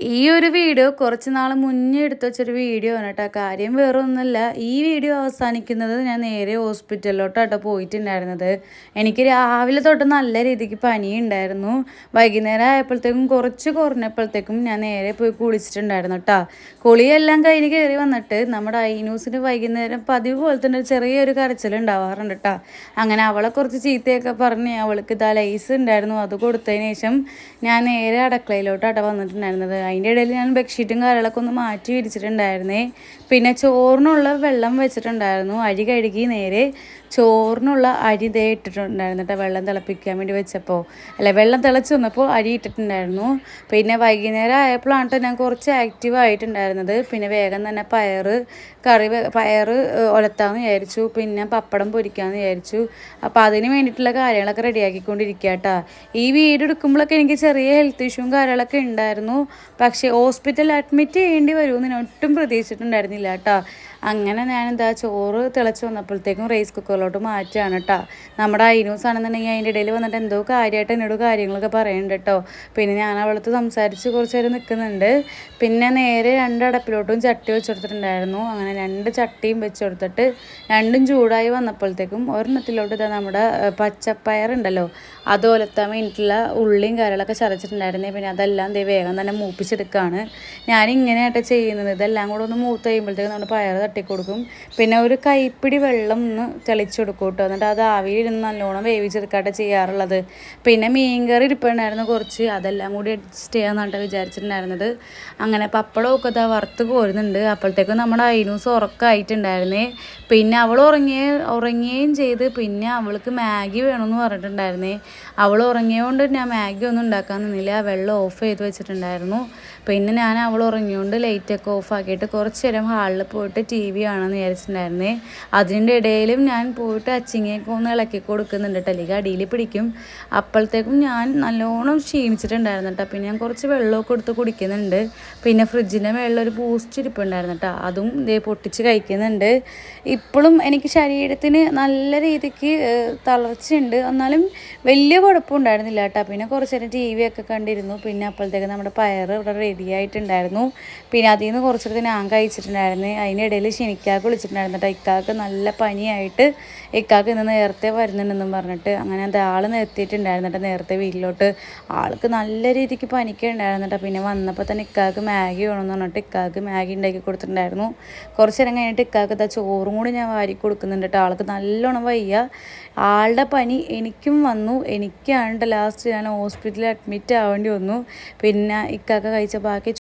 ഈ ഒരു വീഡിയോ കുറച്ച് നാൾ മുന്നേ എടുത്ത് വെച്ചൊരു വീഡിയോ ആണ് കേട്ടോ. കാര്യം വേറെ ഒന്നുമല്ല, ഈ വീഡിയോ അവസാനിക്കുന്നത് ഞാൻ നേരെ ഹോസ്പിറ്റലിലോട്ടാട്ടോ പോയിട്ടുണ്ടായിരുന്നത്. എനിക്ക് രാവിലെ തൊട്ട് നല്ല രീതിക്ക് പനിയുണ്ടായിരുന്നു. വൈകുന്നേരം ആയപ്പോഴത്തേക്കും കുറച്ച് കുറഞ്ഞപ്പോഴത്തേക്കും ഞാൻ നേരെ പോയി കുളിച്ചിട്ടുണ്ടായിരുന്നു കേട്ടോ. കുളിയെല്ലാം കഴിഞ്ഞ് കയറി വന്നിട്ട് നമ്മുടെ ഐനൂസിന് വൈകുന്നേരം പതിവ് പോലെ തന്നെ ചെറിയൊരു കരച്ചിലുണ്ടാവാറുണ്ട് കേട്ടോ. അങ്ങനെ അവളെ കുറച്ച് ചീത്തയൊക്കെ പറഞ്ഞ് അവൾക്ക് ലൈസ് ഉണ്ടായിരുന്നു, അത് കൊടുത്തതിന് ശേഷം ഞാൻ നേരെ അടുക്കളയിലോട്ടാട്ടോ വന്നിട്ടുണ്ടായിരുന്നത്. അതിൻ്റെ ഇടയിൽ ഞാൻ ബെഡ്ഷീറ്റും കാര്യങ്ങളൊക്കെ ഒന്ന് മാറ്റി വിരിച്ചിട്ടുണ്ടായിരുന്നേ. പിന്നെ ചോറിനുള്ള വെള്ളം വെച്ചിട്ടുണ്ടായിരുന്നു. അരി കഴുകി നേരെ ചോറിനുള്ള അരി ദേ ഇട്ടിട്ടുണ്ടായിരുന്നു കേട്ടോ. വെള്ളം തിളപ്പിക്കാൻ വേണ്ടി വെച്ചപ്പോൾ വെള്ളം തിളച്ച് വന്നപ്പോൾ അരി ഇട്ടിട്ടുണ്ടായിരുന്നു. പിന്നെ വൈകുന്നേരം ആയപ്പോഴാണ് ഞാൻ കുറച്ച് ആക്റ്റീവ് ആയിട്ടുണ്ടായിരുന്നത്. പിന്നെ വേഗം തന്നെ പയറ് ഒലത്താമെന്ന് വിചാരിച്ചു. പിന്നെ പപ്പടം പൊരിക്കാമെന്ന് വിചാരിച്ചു. അപ്പോൾ അതിന് വേണ്ടിയിട്ടുള്ള കാര്യങ്ങളൊക്കെ റെഡിയാക്കിക്കൊണ്ടിരിക്കുക കേട്ടോ. ഈ വീഡിയോ എടുക്കുമ്പോഴൊക്കെ എനിക്ക് ചെറിയ ഹെൽത്ത് ഇഷ്യൂവും കാര്യങ്ങളൊക്കെ ഉണ്ടായിരുന്നു. പക്ഷേ ഹോസ്പിറ്റലിൽ അഡ്മിറ്റ് ചെയ്യേണ്ടി വരുമെന്ന് ഞാൻ ഒട്ടും പ്രതീക്ഷിച്ചിട്ടുണ്ടായിരുന്നില്ല കേട്ടോ. അങ്ങനെ ഞാനെന്താ ചോറ് തിളച്ച് വന്നപ്പോഴത്തേക്കും റൈസ് കുക്കറിലോട്ട് മാറ്റുകയാണ് കേട്ടോ. നമ്മുടെ ഐനൂസ് ആണെന്നുണ്ടെങ്കിൽ അതിൻ്റെ ഇടയിൽ വന്നിട്ട് എന്തോ കാര്യമായിട്ട് എന്നോട് കാര്യങ്ങളൊക്കെ പറയുന്നുണ്ട് കേട്ടോ. പിന്നെ ഞാൻ അവളത്ത് സംസാരിച്ച് കുറച്ച് നേരം നിൽക്കുന്നുണ്ട്. പിന്നെ നേരെ അടപ്പിലോട്ടും ചട്ടി വെച്ച് കൊടുത്തിട്ടുണ്ടായിരുന്നു. അങ്ങനെ 2 ചട്ടിയും വെച്ച് കൊടുത്തിട്ട് രണ്ടും ചൂടായി വന്നപ്പോഴത്തേക്കും ഒരെണ്ണത്തിലോട്ട് ഇതാ നമ്മുടെ പച്ചപ്പയറുണ്ടല്ലോ അത് ഒലത്താൻ വേണ്ടിയിട്ടുള്ള ഉള്ളിയും കാര്യങ്ങളൊക്കെ ചതച്ചിട്ടുണ്ടായിരുന്നേ. പിന്നെ അതെല്ലാം വേഗം തന്നെ മൂപ്പിച്ചെടുക്കുകയാണ് ഞാനിങ്ങനെയായിട്ട് ചെയ്യുന്നത്. ഇതെല്ലാം കൂടെ ഒന്ന് മൂത്ത് കഴിയുമ്പോഴത്തേക്കും നമ്മുടെ പയർ തട്ടിക്കൊടുക്കും. പിന്നെ ഒരു കൈപ്പിടി വെള്ളം ഒന്ന് തെളിച്ച് കൊടുക്കും കേട്ടോ. എന്നിട്ട് അത് ആവിയിലിരുന്ന് നല്ലോണം വേവിച്ചെടുക്കാട്ട് ചെയ്യാറുള്ളത്. പിന്നെ മീൻകറി ഇരിപ്പുണ്ടായിരുന്നു കുറച്ച്, അതെല്ലാം കൂടി അഡ്ജസ്റ്റ് ചെയ്യാമെന്നാണ് വിചാരിച്ചിട്ടുണ്ടായിരുന്നത്. അങ്ങനെ പപ്പടമൊക്കെ ഇതാ വറുത്ത് കോരുന്നുണ്ട്. അപ്പോഴത്തേക്കും നമ്മുടെ ഐനൂസ് ഉറക്കമായിട്ടുണ്ടായിരുന്നേ. പിന്നെ അവൾ ഉറങ്ങുകയും ചെയ്ത്. പിന്നെ അവൾക്ക് മാഗി വേണമെന്ന് പറഞ്ഞിട്ടുണ്ടായിരുന്നേ. അവൾ ഉറങ്ങിയതുകൊണ്ട് ഞാൻ മാഗി ഒന്നും ഉണ്ടാക്കാൻ നിന്നില്ല, വെള്ളം ഓഫ് ചെയ്ത് വെച്ചിട്ടുണ്ടായിരുന്നു. പിന്നെ ഞാൻ അവൾ ഉറങ്ങിയോണ്ട് ലൈറ്റൊക്കെ ഓഫാക്കിയിട്ട് കുറച്ച് നേരം ഹാളിൽ പോയിട്ട് ടി വി ആണെന്ന് വിചാരിച്ചിട്ടുണ്ടായിരുന്നേ. അതിൻ്റെ ഇടയിലും ഞാൻ പോയിട്ട് അച്ചിങ്ങയൊക്കെ ഒന്ന് ഇളക്കി കൊടുക്കുന്നുണ്ട് കേട്ടോ, അല്ലെങ്കിൽ അടിയിൽ പിടിക്കും. അപ്പോഴത്തേക്കും ഞാൻ നല്ലോണം ക്ഷീണിച്ചിട്ടുണ്ടായിരുന്നു കേട്ടോ. പിന്നെ ഞാൻ കുറച്ച് വെള്ളമൊക്കെ എടുത്ത് കുടിക്കുന്നുണ്ട്. പിന്നെ ഫ്രിഡ്ജിൻ്റെ മേളിൽ ഒരു ബൂസ്റ്റ് ഇരിപ്പുണ്ടായിരുന്നു കേട്ടോ, അതും പൊട്ടിച്ച് കഴിക്കുന്നുണ്ട്. ഇപ്പോഴും എനിക്ക് ശരീരത്തിന് നല്ല രീതിക്ക് തളർച്ചയുണ്ട്, എന്നാലും വലിയ കുഴപ്പമുണ്ടായിരുന്നില്ല കേട്ടോ. പിന്നെ കുറച്ച് നേരം ടി വി ഒക്കെ കണ്ടിരുന്നു. പിന്നെ അപ്പോഴത്തേക്ക് നമ്മുടെ പയർ ഇവിടെ റെഡി ആയിട്ടുണ്ടായിരുന്നു. പിന്നെ അതിൽ നിന്ന് കുറച്ചെടുത്ത് ഞാൻ കഴിച്ചിട്ടുണ്ടായിരുന്നു. അതിനിടയിൽ ഷിനിക്കാക്ക് വിളിച്ചിട്ടുണ്ടായിരുന്നു കേട്ടോ. ഇക്കാക്ക് നല്ല പനിയായിട്ട് ഇക്കാക്ക് ഇന്ന് നേരത്തെ വരുന്നുണ്ടെന്നും പറഞ്ഞിട്ട്. അങ്ങനെ അത് ആൾ നിർത്തിയിട്ടുണ്ടായിരുന്നു കേട്ടോ നേരത്തെ വീട്ടിലോട്ട്. ആൾക്ക് നല്ല രീതിക്ക് പനിക്കുണ്ടായിരുന്നു കേട്ടോ. പിന്നെ വന്നപ്പോൾ തന്നെ ഇക്കാക്ക് മാഗി വേണമെന്ന് പറഞ്ഞിട്ട് ഇക്കാക്ക് മാഗി ഉണ്ടാക്കി കൊടുത്തിട്ടുണ്ടായിരുന്നു. കുറച്ച് നേരം കഴിഞ്ഞിട്ട് ഇക്കാക്ക് ചോറും കൂടി ഞാൻ വാരി കൊടുക്കുന്നുണ്ട് കേട്ടോ. ആൾക്ക് നല്ലോണം വയ്യ. ആളുടെ പനി എനിക്കും വന്നു. എനിക്കാണ് ലാസ്റ്റ് ഞാൻ ഹോസ്പിറ്റലിൽ അഡ്മിറ്റ് ആവേണ്ടി വന്നു. പിന്നെ ഇക്കാക്ക് കഴിച്ച ബാക്കി